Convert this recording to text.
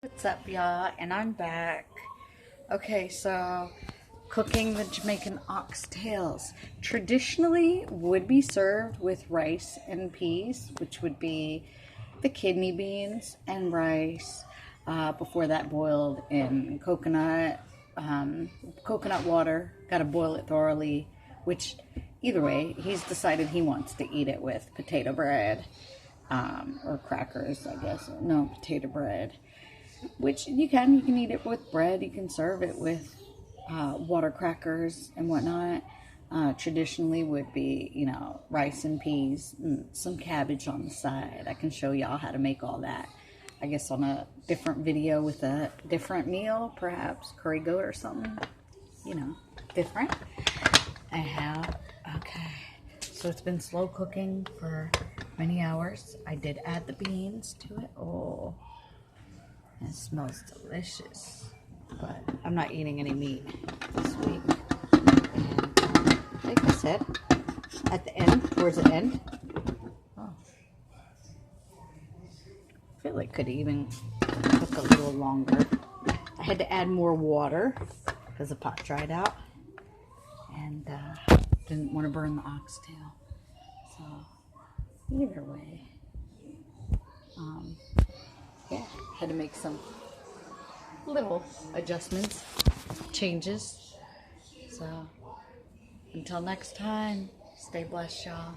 What's up, y'all? And I'm back. Okay, so cooking the Jamaican oxtails. Traditionally would be served with rice and peas, which would be the kidney beans and rice. Before that, boiled in coconut water. Got to boil it thoroughly, which either way, he's decided he wants to eat it with potato bread or crackers, I guess. No, potato bread. Which you can eat it with bread. You can serve it with water crackers and whatnot. Traditionally would be, rice and peas and some cabbage on the side. I can show y'all how to make all that, I guess, on a different video with a different meal, perhaps curry goat or something, different. Okay, so it's been slow cooking for many hours. I did add the beans to it. Oh, it smells delicious, but I'm not eating any meat this week. And like I said, at the end, towards the end, I feel like could even cook a little longer. I had to add more water because the pot dried out, and didn't want to burn the oxtail. So either way, yeah, had to make some little adjustments, changes. So until next time, stay blessed, y'all.